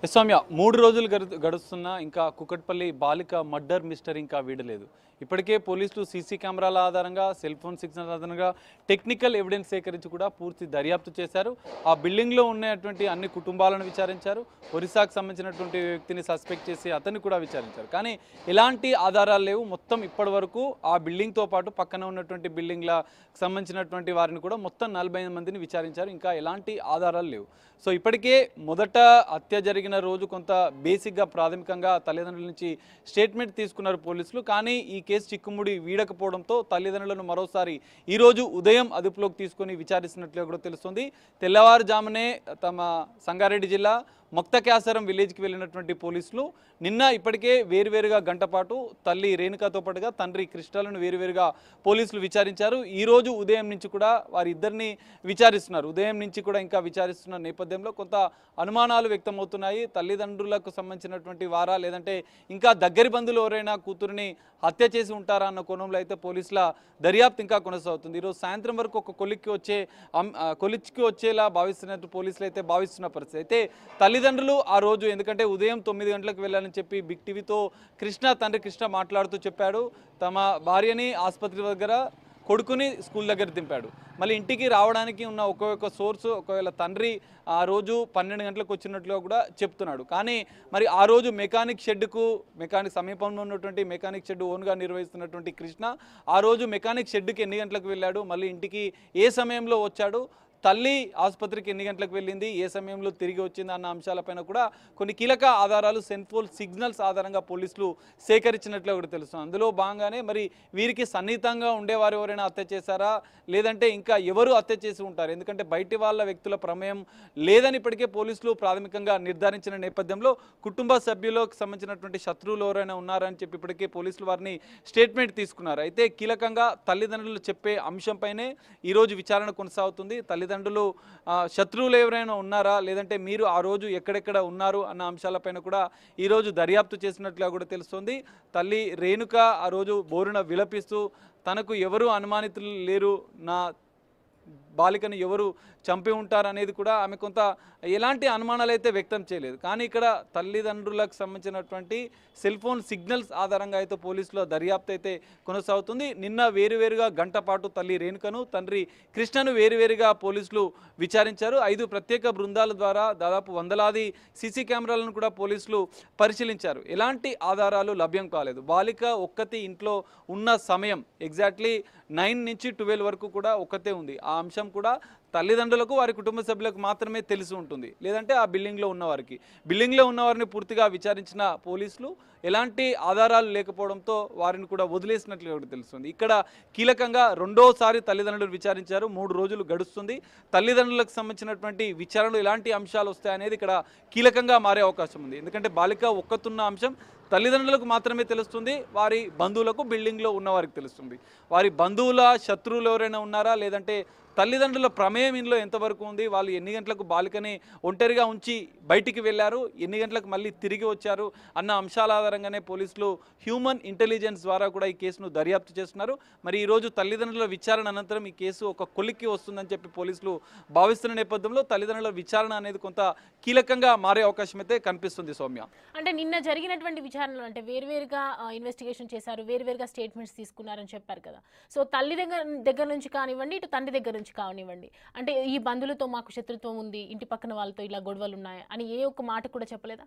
సౌమ్య 3 రోజులు గడుస్తున్నా ఇంకా కుకట్పల్లి బాలిక మర్డర్ మిస్టరీ ఇంకా వీడలేదు. ఇప్పటికే పోలీసులు సీసీ కెమెరాల ఆధారంగా సెల్ ఫోన్ సిగ్నల్ ఆధారంగా టెక్నికల్ ఎవిడెన్స్ సేకరించి కూడా పూర్తి దర్యాప్తు చేశారు. ఆ బిల్డింగ్లో ఉన్నటువంటి అన్ని కుటుంబాలను విచారించారు. ఒరిస్సాకు సంబంధించినటువంటి వ్యక్తిని సస్పెక్ట్ చేసి అతన్ని కూడా విచారించారు. కానీ ఎలాంటి ఆధారాలు లేవు. మొత్తం ఇప్పటి వరకు ఆ బిల్డింగ్తో పాటు పక్కన ఉన్నటువంటి బిల్డింగ్ల సంబంధించినటువంటి వారిని కూడా మొత్తం 45 మందిని విచారించారు. ఇంకా ఎలాంటి ఆధారాలు లేవు. సో ఇప్పటికే మొదట హత్య జరిగిన రోజు కొంత బేసిక్గా ప్రాథమికంగా తల్లిదండ్రుల నుంచి స్టేట్మెంట్ తీసుకున్నారు పోలీసులు. కానీ ఈ కేసు చిక్కుముడి వీడకపోవడంతో తల్లిదండ్రులను మరోసారి ఈరోజు ఉదయం అదుపులోకి తీసుకొని విచారిస్తున్నట్లుగా కూడా తెలుస్తుంది. తెల్లవారుజామునే తమ సంగారెడ్డి జిల్లా మొక్తక్యాసరం విలేజ్కి వెళ్ళినటువంటి పోలీసులు నిన్న ఇప్పటికే వేరువేరుగా గంట పాటు తల్లి రేణుకతో పాటుగా తండ్రి కృష్ణలను వేరువేరుగా పోలీసులు విచారించారు. ఈరోజు ఉదయం నుంచి కూడా వారిద్దరిని విచారిస్తున్నారు. ఉదయం నుంచి కూడా ఇంకా విచారిస్తున్న నేపథ్యంలో కొంత అనుమానాలు వ్యక్తమవుతున్నాయి. తల్లిదండ్రులకు సంబంధించినటువంటి వారా లేదంటే ఇంకా దగ్గరి బంధువులు ఎవరైనా కూతురిని హత్య చేసి ఉంటారా అన్న కోణంలో అయితే పోలీసుల దర్యాప్తు ఇంకా కొనసాగుతుంది. ఈరోజు సాయంత్రం వరకు ఒక కొలిక్కి వచ్చేలా భావిస్తున్నట్టు పోలీసులు అయితే భావిస్తున్న పరిస్థితి. అయితే తల్లిదండ్రులు ఆ రోజు ఎందుకంటే ఉదయం 9 గంటలకు వెళ్ళాలని చెప్పి బిగ్ టీవీతో తండ్రి కృష్ణ మాట్లాడుతూ చెప్పాడు. తమ భార్యని ఆసుపత్రి దగ్గర కొడుకుని స్కూల్ దగ్గర దింపాడు. మళ్ళీ ఇంటికి రావడానికి ఉన్న ఒక్కొక్క సోర్సు ఒకవేళ తండ్రి ఆ రోజు 12 గంటలకు వచ్చినట్లుగా కూడా చెప్తున్నాడు. కానీ మరి ఆ రోజు మెకానిక్ సమీపంలో ఉన్నటువంటి మెకానిక్ షెడ్ ఓన్గా నిర్వహిస్తున్నటువంటి కృష్ణ ఆ రోజు మెకానిక్ షెడ్కి ఎన్ని గంటలకు వెళ్ళాడు, మళ్ళీ ఇంటికి ఏ సమయంలో వచ్చాడు, తల్లి ఆసుపత్రికి ఎన్ని గంటలకు వెళ్ళింది, ఏ సమయంలో తిరిగి వచ్చింది అన్న అంశాలపైన కూడా కొన్ని కీలక ఆధారాలు సెల్ ఫోన్ సిగ్నల్స్ ఆధారంగా పోలీసులు సేకరించినట్లు కూడా తెలుస్తుంది. అందులో భాగంగానే మరి వీరికి సన్నిహితంగా ఉండేవారు ఎవరైనా హత్య చేశారా లేదంటే ఇంకా ఎవరు హత్య చేసి ఉంటారు, ఎందుకంటే బయటి వాళ్ళ వ్యక్తుల ప్రమేయం లేదని ఇప్పటికే పోలీసులు ప్రాథమికంగా నిర్ధారించిన నేపథ్యంలో కుటుంబ సభ్యులకు సంబంధించినటువంటి శత్రువులు ఎవరైనా ఉన్నారని చెప్పి ఇప్పటికే పోలీసులు వారిని స్టేట్మెంట్ తీసుకున్నారు. అయితే కీలకంగా తల్లిదండ్రులు చెప్పే అంశంపైనే ఈరోజు విచారణ కొనసాగుతుంది. తల్లిదండ్రులు శత్రువులు ఎవరైనా ఉన్నారా లేదంటే మీరు ఆ రోజు ఎక్కడెక్కడ ఉన్నారు అన్న అంశాలపైన కూడా ఈరోజు దర్యాప్తు చేసినట్లుగా కూడా తెలుస్తుంది. తల్లి రేణుక ఆ రోజు బోరున విలపిస్తూ తనకు ఎవరు అనుమానితులు లేరు, నా బాలికను ఎవరు చంపి ఉంటారనేది కూడా ఆమె కొంత ఎలాంటి అనుమానాలు అయితే వ్యక్తం చేయలేదు. కానీ ఇక్కడ తల్లిదండ్రులకు సంబంధించినటువంటి సెల్ ఫోన్ సిగ్నల్స్ ఆధారంగా అయితే పోలీసుల దర్యాప్తు అయితే కొనసాగుతుంది. నిన్న వేరువేరుగా గంట పాటు తల్లి రేణుకను తండ్రి కృష్ణను వేరువేరుగా పోలీసులు విచారించారు. 5 ప్రత్యేక బృందాల ద్వారా దాదాపు వందలాది సీసీ కెమెరాలను కూడా పోలీసులు పరిశీలించారు. ఎలాంటి ఆధారాలు లభ్యం కాలేదు. బాలిక ఒక్కతి ఇంట్లో ఉన్న సమయం ఎగ్జాక్ట్లీ 9 నుంచి 12 వరకు కూడా ఒక్కతే ఉంది. ఆ అంశం కూడా తల్లిదండ్రులకు వారి కుటుంబ సభ్యులకు మాత్రమే తెలిసి ఉంటుంది, లేదంటే ఆ బిల్డింగ్లో ఉన్నవారిని పూర్తిగా విచారించిన పోలీసులు ఎలాంటి ఆధారాలు లేకపోవడంతో వారిని కూడా వదిలేసినట్లు తెలుస్తుంది. ఇక్కడ కీలకంగా రెండోసారి తల్లిదండ్రులు విచారించారు. 3 రోజులు గడుస్తుంది. తల్లిదండ్రులకు సంబంధించినటువంటి విచారణలు ఎలాంటి అంశాలు వస్తాయనేది ఇక్కడ కీలకంగా మారే అవకాశం ఉంది. ఎందుకంటే బాలిక ఒక్కతున్న అంశం తల్లిదండ్రులకు మాత్రమే తెలుస్తుంది, వారి బంధువులకు బిల్డింగ్లో ఉన్నవారికి తెలుస్తుంది. వారి బంధువుల శత్రువులు ఎవరైనా ఉన్నారా లేదంటే తల్లిదండ్రుల ప్రమేయం ఇందులో ఎంతవరకు ఉంది, వాళ్ళు ఎన్ని గంటలకు బాలికని ఒంటరిగా ఉంచి బయటికి వెళ్ళారు, ఎన్ని గంటలకు మళ్ళీ తిరిగి వచ్చారు అన్న అంశాల ఆధారంగానే పోలీసులు హ్యూమన్ ఇంటెలిజెన్స్ ద్వారా కూడా ఈ కేసును దర్యాప్తు చేస్తున్నారు. మరి ఈరోజు తల్లిదండ్రుల విచారణ అనంతరం ఈ కేసు ఒక కొలిక్కి వస్తుందని చెప్పి పోలీసులు భావిస్తున్న నేపథ్యంలో తల్లిదండ్రుల విచారణ అనేది కొంత కీలకంగా మారే అవకాశం అయితే కనిపిస్తుంది. సౌమ్య, అంటే నిన్న జరిగినటువంటి విచారణలో అంటే వేరువేరుగా ఇన్వెస్టిగేషన్ చేశారు, వేరువేరుగా స్టేట్మెంట్స్ తీసుకున్నారని చెప్పారు కదా. సో తల్లి దగ్గర నుంచి కానివ్వండి, ఇటు తండ్రి దగ్గర నుంచి కానివ్వండి, అంటే ఈ బంధువులతో మాకు శత్రుత్వం ఉంది, ఇంటి పక్కన వాళ్ళతో ఇలా గొడవలు ఉన్నాయి అని ఏ ఒక్క మాట కూడా చెప్పలేదా?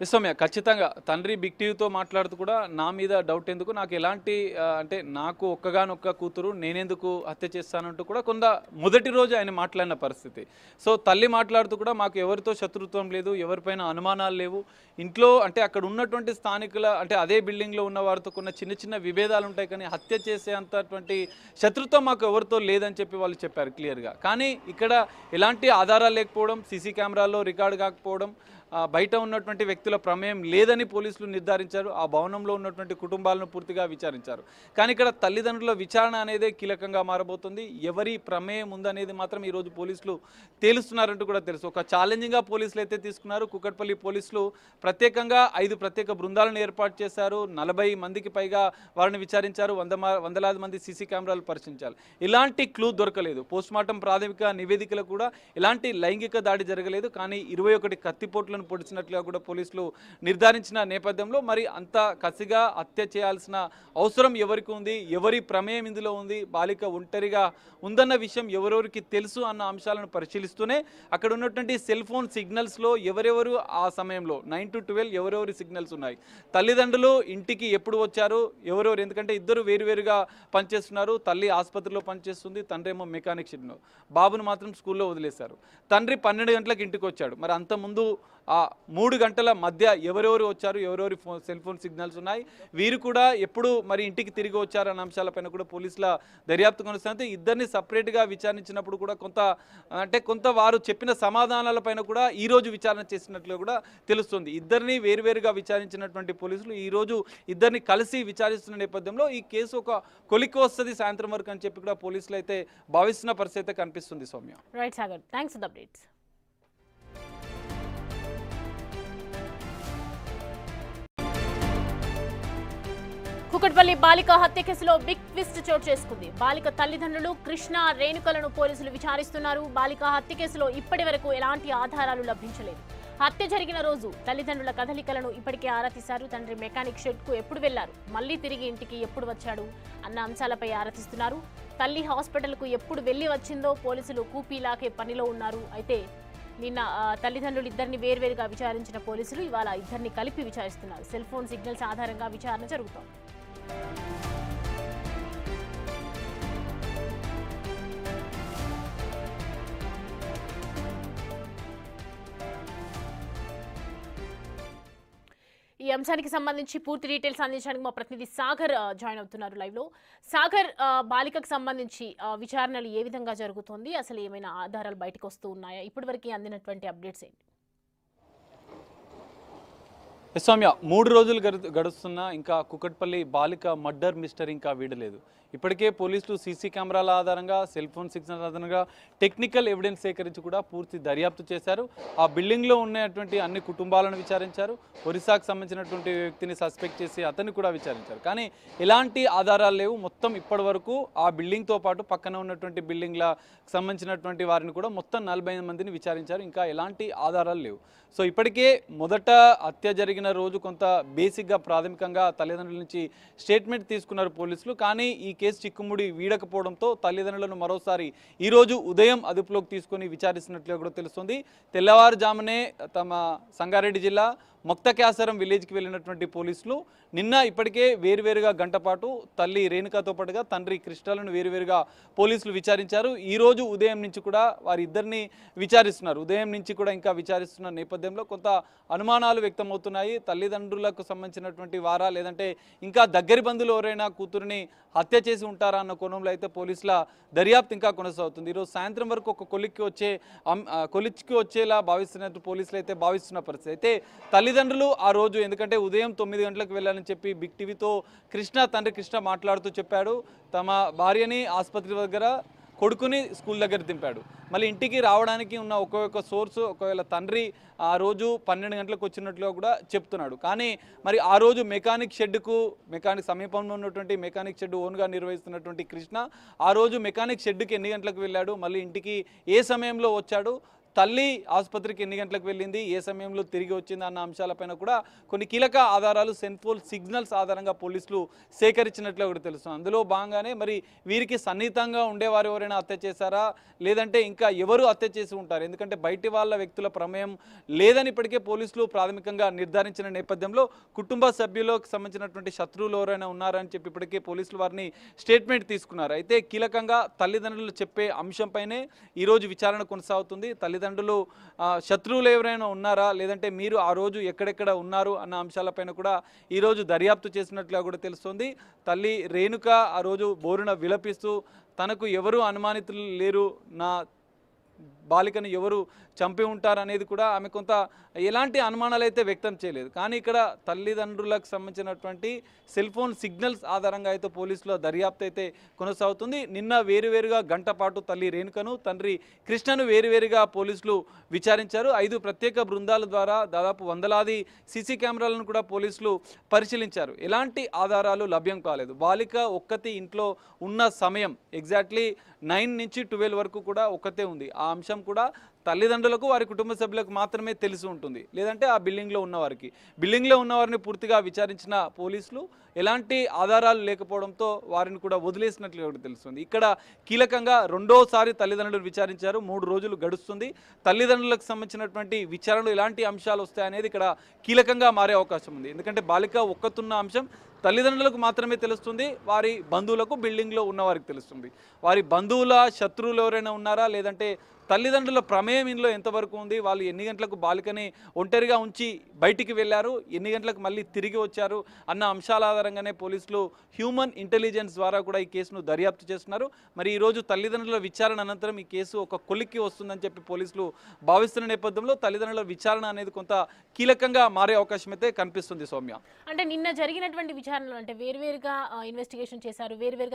సౌమ్య, ఖచ్చితంగా తండ్రి బిగ్ టీవీతో మాట్లాడుతూ కూడా నా మీద డౌట్ ఎందుకు, నాకు ఎలాంటి అంటే నాకు ఒక్కగానొక్క కూతురు, నేనెందుకు హత్య చేస్తానంటూ కూడా కొంత మొదటి రోజు ఆయన మాట్లాడిన పరిస్థితి. సో తల్లి మాట్లాడుతూ కూడా మాకు ఎవరితో శత్రుత్వం లేదు, ఎవరిపైన అనుమానాలు లేవు, ఇంట్లో అంటే అక్కడ ఉన్నటువంటి స్థానికుల అంటే అదే బిల్డింగ్లో ఉన్న వారితో కొన్ని చిన్న చిన్న విభేదాలు ఉంటాయి, కానీ హత్య చేసేంతటువంటి శత్రుత్వం మాకు ఎవరితో లేదని చెప్పి వాళ్ళు చెప్పారు క్లియర్గా. కానీ ఇక్కడ ఎలాంటి ఆధారాలు లేకపోవడం, సీసీ కెమెరాల్లో రికార్డు కాకపోవడం, బయట ఉన్నటువంటి వ్యక్తుల ప్రమేయం లేదని పోలీసులు నిర్ధారించారు. ఆ భవనంలో ఉన్నటువంటి కుటుంబాలను పూర్తిగా విచారించారు. కానీ ఇక్కడ తల్లిదండ్రుల విచారణ అనేదే కీలకంగా మారబోతుంది. ఎవరి ప్రమేయం ఉందనేది మాత్రం ఈరోజు పోలీసులు తేలుస్తున్నారంటూ కూడా తెలుసు. ఒక ఛాలెంజింగ్గా పోలీసులు అయితే తీసుకున్నారు. కూకట్పల్లి పోలీసులు ప్రత్యేకంగా 5 ప్రత్యేక బృందాలను ఏర్పాటు చేశారు. 40 మందికి పైగా వారిని విచారించారు. వందలాది మంది సీసీ కెమెరాలు పరిశీలించారు. ఇలాంటి క్లూ దొరకలేదు. పోస్ట్మార్టం ప్రాథమిక నివేదికలు కూడా ఇలాంటి లైంగిక దాడి జరగలేదు. కానీ 21 కత్తిపోట్లను పొడిచినట్లుగా కూడా పోలీసులు నిర్ధారించిన నేపథ్యంలో మరి అంత కసిగా హత్య చేయాల్సిన అవసరం ఎవరికి ఉంది, ఎవరి ప్రమేయం ఇందులో ఉంది, బాలిక ఒంటరిగా ఉందన్న విషయం ఎవరెవరికి తెలుసు అన్న అంశాలను పరిశీలిస్తూనే అక్కడ ఉన్నటువంటి సెల్ ఫోన్ సిగ్నల్స్లో ఎవరెవరు ఆ సమయంలో 9 to 12 ఎవరెవరి సిగ్నల్స్ ఉన్నాయి, తల్లిదండ్రులు ఇంటికి ఎప్పుడు వచ్చారు, ఎవరెవరు, ఎందుకంటే ఇద్దరు వేరువేరుగా పనిచేస్తున్నారు. తల్లి ఆసుపత్రిలో పనిచేస్తుంది, తండ్రి ఏమో మెకానిక్ షెడ్లో, బాబును మాత్రం స్కూల్లో వదిలేశారు. తండ్రి 12 గంటలకు ఇంటికి వచ్చాడు. మరి అంతకుముందు ఆ 3 గంటల మధ్య ఎవరెవరు వచ్చారు, ఎవరెవరి సెల్ ఫోన్ సిగ్నల్స్ ఉన్నాయి, వీరు కూడా ఎప్పుడు మరి ఇంటికి తిరిగి వచ్చారన్న అంశాలపైన కూడా పోలీసుల దర్యాప్తు కొనసాగుతుంది. ఇద్దరిని సపరేట్గా విచారించినప్పుడు కూడా కొంత వారు చెప్పిన సమాధానాలపైన కూడా ఈరోజు విచారణ చేసినట్లు కూడా తెలుస్తుంది. ఇద్దరిని వేరువేరుగా విచారించినటువంటి పోలీసులు ఈరోజు ఇద్దరిని కలిసి విచారిస్తున్న నేపథ్యంలో ఈ కేసు ఒక కొలిక్కి వస్తుంది సాయంత్రం వరకు అని చెప్పి కూడా పోలీసులు అయితే భావిస్తున్న పరిస్థితి అయితే కనిపిస్తుంది. Soumya. Right Sagar, thanks for the updates. Kukatpally బాలిక హత్య కేసులో బిగ్ ట్విస్ట్ చోటు చేసుకుంది. బాలిక తల్లిదండ్రులు కృష్ణ, రేణుకలను పోలీసులు విచారిస్తున్నారు. బాలిక హత్య కేసులో ఇప్పటి వరకు ఎలాంటి ఆధారాలు లభించలేదు. హత్య జరిగిన రోజు తల్లిదండ్రుల కదలికలను ఇప్పటికే ఆరా తీశారు. తండ్రి మెకానిక్ షెడ్కు ఎప్పుడు వెళ్లారు, మళ్లీ తిరిగి ఇంటికి ఎప్పుడు వచ్చాడు అన్న అంశాలపై ఆరా తీస్తున్నారు. తల్లి హాస్పిటల్కు ఎప్పుడు వెళ్లి వచ్చిందో పోలీసులు కూపీలాకే పనిలో ఉన్నారు. అయితే నిన్న తల్లిదండ్రులు ఇద్దరిని వేర్వేరుగా విచారించిన పోలీసులు ఇవాళ ఇద్దరిని కలిపి విచారిస్తున్నారు. సెల్ ఫోన్ సిగ్నల్స్ ఆధారంగా విచారణ జరుగుతోంది. ఈ అంశానికి సంబంధించి పూర్తి డీటెయిల్స్ అందించడానికి మా ప్రతినిధి సాగర్ జాయిన్ అవుతున్నారు లైవ్ లో. సాగర్, బాలికకు సంబంధించి విచారణలు ఏ విధంగా జరుగుతుంది, అసలు ఏమైనా ఆధారాలు బయటకు వస్తూ ఉన్నాయా, ఇప్పటివరకు అందినటువంటి అప్డేట్స్ ఏంటి? సౌమ్య, 3 రోజులు గడుస్తున్నా ఇంకా కూకట్పల్లి బాలిక మర్డర్ మిస్టరీ ఇంకా వీడలేదు. ఇప్పటికే పోలీసులు సీసీ కెమెరాల ఆధారంగా, సెల్ ఫోన్ సిగ్నల్ ఆధారంగా టెక్నికల్ ఎవిడెన్స్ సేకరించి కూడా పూర్తి దర్యాప్తు చేశారు. ఆ బిల్డింగ్లో ఉన్నటువంటి అన్ని కుటుంబాలను విచారించారు. ఒరిస్సాకు సంబంధించినటువంటి వ్యక్తిని సస్పెక్ట్ చేసి అతన్ని కూడా విచారించారు. కానీ ఎలాంటి ఆధారాలు లేవు. మొత్తం ఇప్పటి వరకు ఆ బిల్డింగ్తో పాటు పక్కన ఉన్నటువంటి బిల్డింగ్లకు సంబంధించినటువంటి వారిని కూడా మొత్తం 45 మందిని విచారించారు. ఇంకా ఎలాంటి ఆధారాలు లేవు. సో ఇప్పటికే మొదట హత్య జరిగిన రోజు కొంత బేసిక్గా ప్రాథమికంగా తల్లిదండ్రుల నుంచి స్టేట్మెంట్ తీసుకున్నారు పోలీసులు. కానీ ఈ కేసు చిక్కుముడి వీడకపోవడంతో తల్లిదండ్రులను మరోసారి ఈరోజు ఉదయం అదుపులోకి తీసుకొని విచారిస్తున్నట్లుగా కూడా తెలుస్తుంది. తెల్లవారుజామునే తమ సంగారెడ్డి జిల్లా మొక్తక్యాసరం విలేజ్కి వెళ్ళినటువంటి పోలీసులు నిన్న ఇప్పటికే వేరువేరుగా గంట పాటు తల్లి రేణుకతో పాటుగా తండ్రి కృష్ణలను వేరువేరుగా పోలీసులు విచారించారు. ఈరోజు ఉదయం నుంచి కూడా వారిద్దరిని విచారిస్తున్నారు. ఉదయం నుంచి కూడా ఇంకా విచారిస్తున్న నేపథ్యంలో కొంత అనుమానాలు వ్యక్తమవుతున్నాయి. తల్లిదండ్రులకు సంబంధించినటువంటి వారా, లేదంటే ఇంకా దగ్గరి బంధువులు ఎవరైనా కూతురిని హత్య చేసి ఉంటారా అన్న కోణంలో అయితే పోలీసుల దర్యాప్తు ఇంకా కొనసాగుతుంది. ఈరోజు సాయంత్రం వరకు ఒక కొలిక్కి వచ్చేలా భావిస్తున్నట్టు పోలీసులు అయితే భావిస్తున్న పరిస్థితి. అయితే తల్లిదండ్రులు ఆ రోజు, ఎందుకంటే ఉదయం 9 గంటలకు వెళ్ళాలని చెప్పి బిగ్ టీవీతో తండ్రి కృష్ణ మాట్లాడుతూ చెప్పాడు. తమ భార్యని ఆసుపత్రి దగ్గర, కొడుకుని స్కూల్ దగ్గర దింపాడు. మళ్ళీ ఇంటికి రావడానికి ఉన్న ఒక్కొక్క సోర్సు, ఒకవేళ తండ్రి ఆ రోజు 12 గంటలకు వచ్చినట్లుగా కూడా చెప్తున్నాడు. కానీ మరి ఆ రోజు మెకానిక్ సమీపంలో ఉన్నటువంటి మెకానిక్ షెడ్ ఓన్గా నిర్వహిస్తున్నటువంటి కృష్ణ ఆ రోజు మెకానిక్ షెడ్కి ఎన్ని గంటలకు వెళ్ళాడు, మళ్ళీ ఇంటికి ఏ సమయంలో వచ్చాడు, తల్లి ఆసుపత్రికి ఎన్ని గంటలకు వెళ్ళింది, ఏ సమయంలో తిరిగి వచ్చింది అన్న అంశాలపైన కూడా కొన్ని కీలక ఆధారాలు సెల్ ఫోన్ సిగ్నల్స్ ఆధారంగా పోలీసులు సేకరించినట్లు కూడా తెలుస్తుంది. అందులో భాగంగానే మరి వీరికి సన్నిహితంగా ఉండేవారు ఎవరైనా హత్య చేశారా, లేదంటే ఇంకా ఎవరు హత్య చేసి ఉంటారు, ఎందుకంటే బయటి వాళ్ళ వ్యక్తుల ప్రమేయం లేదని ఇప్పటికే పోలీసులు ప్రాథమికంగా నిర్ధారించిన నేపథ్యంలో కుటుంబ సభ్యులకు సంబంధించినటువంటి శత్రువులు ఎవరైనా ఉన్నారని చెప్పి ఇప్పటికే పోలీసులు వారిని స్టేట్మెంట్ తీసుకున్నారు. అయితే కీలకంగా తల్లిదండ్రులు చెప్పే అంశంపైనే ఈరోజు విచారణ కొనసాగుతుంది. తల్లిదండ్రులు శత్రువులు ఎవరైనా ఉన్నారా, లేదంటే మీరు ఆ రోజు ఎక్కడెక్కడ ఉన్నారు అన్న అంశాలపైన కూడా ఈరోజు దర్యాప్తు చేసినట్లుగా కూడా తెలుస్తుంది. తల్లి రేణుక ఆ రోజు బోరున విలపిస్తూ తనకు ఎవరు అనుమానితులు లేరు, నా బాలికను ఎవరు చంపి ఉంటారు అనేది కూడా ఆమె కొంత ఎలాంటి అనుమానాలు అయితే వ్యక్తం చేయలేదు. కానీ ఇక్కడ తల్లిదండ్రులకు సంబంధించినటువంటి సెల్ ఫోన్ సిగ్నల్స్ ఆధారంగా అయితే పోలీసుల దర్యాప్తు అయితే కొనసాగుతుంది. నిన్న వేరువేరుగా గంట పాటు తల్లి రేణుకను తండ్రి కృష్ణను వేరువేరుగా పోలీసులు విచారించారు. 5 ప్రత్యేక బృందాల ద్వారా దాదాపు వందలాది సీసీ కెమెరాలను కూడా పోలీసులు పరిశీలించారు. ఎలాంటి ఆధారాలు లభ్యం కాలేదు. బాలిక ఒక్కతి ఇంట్లో ఉన్న సమయం ఎగ్జాక్ట్లీ 9 నుంచి 12 వరకు కూడా ఒక్కతే ఉంది. ఆ అంశం కూడా తల్లిదండ్రులకు వారి కుటుంబ సభ్యులకు మాత్రమే తెలిసి ఉంటుంది, లేదంటే ఆ బిల్డింగ్లో ఉన్నవారికి. బిల్డింగ్లో ఉన్నవారిని పూర్తిగా విచారించిన పోలీసులు ఎలాంటి ఆధారాలు లేకపోవడంతో వారిని కూడా వదిలేసినట్లుగా కూడా తెలుస్తుంది. ఇక్కడ కీలకంగా రెండోసారి తల్లిదండ్రులు విచారించారు. 3 రోజులు గడుస్తుంది. తల్లిదండ్రులకు సంబంధించినటువంటి విచారణలో ఎలాంటి అంశాలు వస్తాయనేది ఇక్కడ కీలకంగా మారే అవకాశం ఉంది. ఎందుకంటే బాలిక ఒక్కతున్న అంశం తల్లిదండ్రులకు మాత్రమే తెలుస్తుంది, వారి బంధువులకు బిల్డింగ్లో ఉన్నవారికి తెలుస్తుంది. వారి బంధువుల శత్రువులు ఎవరైనా ఉన్నారా, లేదంటే తల్లిదండ్రుల ప్రమేయం ఇందులో ఎంతవరకు ఉంది, వాళ్ళు ఎన్ని గంటలకు బాలికని ఒంటరిగా ఉంచి బయటికి వెళ్ళారు, ఎన్ని గంటలకు మళ్ళీ తిరిగి వచ్చారు అన్న అంశాల ఆధారంగానే పోలీసులు హ్యూమన్ ఇంటెలిజెన్స్ ద్వారా కూడా ఈ కేసును దర్యాప్తు చేస్తున్నారు. మరి ఈరోజు తల్లిదండ్రుల విచారణ అనంతరం ఈ కేసు ఒక కొలిక్కి వస్తుందని చెప్పి పోలీసులు భావిస్తున్న నేపథ్యంలో తల్లిదండ్రుల విచారణ అనేది కొంత కీలకంగా మారే అవకాశం అయితే కనిపిస్తుంది. సౌమ్య, అంటే నిన్న జరిగినటువంటి విచారణలో అంటే వేరువేరుగా ఇన్వెస్టిగేషన్ చేశారు, వేరువేరుగా